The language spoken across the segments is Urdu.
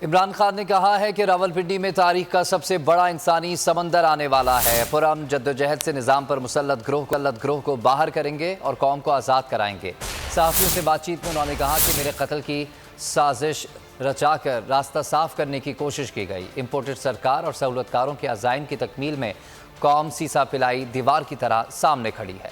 عمران خان نے کہا ہے کہ راولپنڈی میں تاریخ کا سب سے بڑا انسانی سمندر آنے والا ہے۔ پرامن جدوجہد سے نظام پر مسلط گروہ کو باہر کریں گے اور قوم کو آزاد کرائیں گے۔ صحافیوں سے بات چیت میں انہوں نے کہا کہ میرے قتل کی سازش رچا کر راستہ صاف کرنے کی کوشش کی گئی۔ امپورٹڈ سرکار اور سہولت کاروں کے عزائم کی تکمیل میں قوم سیسا پلائی دیوار کی طرح سامنے کھڑی ہے۔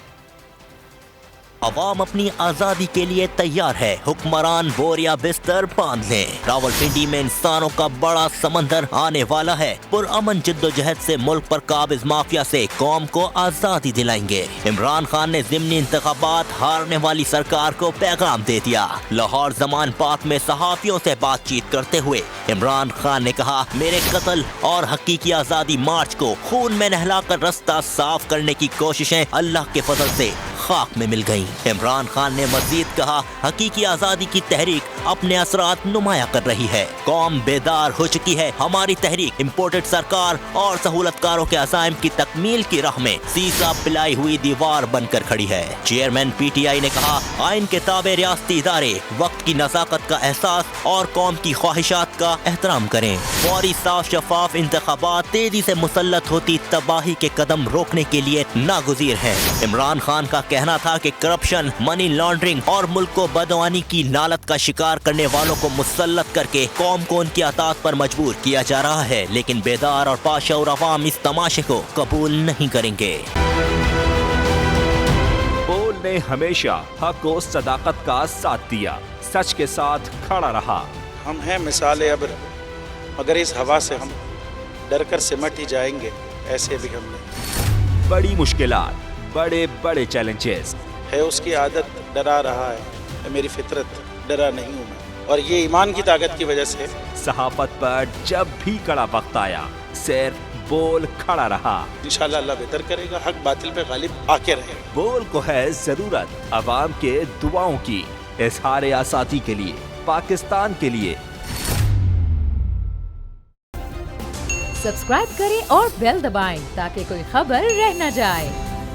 عوام اپنی آزادی کے لیے تیار ہے، حکمران بوریا بستر باندھ لیں۔ راولپنڈی میں انسانوں کا بڑا سمندر آنے والا ہے۔ پرامن جدوجہد سے ملک پر قابض مافیا سے قوم کو آزادی دلائیں گے۔ عمران خان نے ضمنی انتخابات ہارنے والی سرکار کو پیغام دے دیا۔ لاہور زمان پاک میں صحافیوں سے بات چیت کرتے ہوئے عمران خان نے کہا، میرے قتل اور حقیقی آزادی مارچ کو خون میں نہلا کر رستہ صاف کرنے کی کوششیں اللہ کے فضل سے خاک میں مل گئیں۔ عمران خان نے مزید کہا، حقیقی آزادی کی تحریک اپنے اثرات نمایاں کر رہی ہے، قوم بیدار ہو چکی ہے۔ ہماری تحریک امپورٹڈ سرکار اور سہولت کاروں کے عزائم کی تکمیل کی راہ میں سیسا پلائی ہوئی دیوار بن کر کھڑی ہے۔ چیئرمین پی ٹی آئی نے کہا، آئین کے تابع ریاستی ادارے وقت کی نزاکت کا احساس اور قوم کی خواہشات کا احترام کریں۔ فوری صاف شفاف انتخابات تیزی سے مسلط ہوتی تباہی کے قدم روکنے کے لیے ناگزیر ہیں۔ عمران خان کا کہنا تھا کہ کرپشن، منی لانڈرنگ اور ملک کو بدعنوانی کی لالت کا شکار کرنے والوں کو مسلط کر کے قوم کو ان کی اطاعت پر مجبور کیا جا رہا ہے، لیکن بیدار اور باشعور عوام اس تماشے کو قبول نہیں کریں گے۔ بول نے ہمیشہ حق و صداقت کا ساتھ دیا، سچ کے ساتھ کھڑا رہا۔ ہم ہیں مثال ابر، مگر اس ہوا سے ہم ڈر کر سمٹ ہی جائیں گے، ایسے بھی ہم نے بڑی مشکلات، بڑے بڑے چیلنجز ہے، اس کی عادت ڈرا رہا ہے، میری فطرت ڈرا نہیں ہوں میں، اور یہ ایمان کی طاقت کی وجہ سے۔ صحافت پر جب بھی کڑا وقت آیا صرف بول کھڑا رہا۔ انشاءاللہ اللہ بہتر کرے گا، حق باطل پہ غالب آ کے رہے گا۔ بول کو ہے ضرورت عوام کے دعاؤں کی، اظہار آزادی کے لیے، پاکستان کے لیے۔ سبسکرائب کریں اور بیل دبائیں تاکہ کوئی خبر رہ نہ جائے۔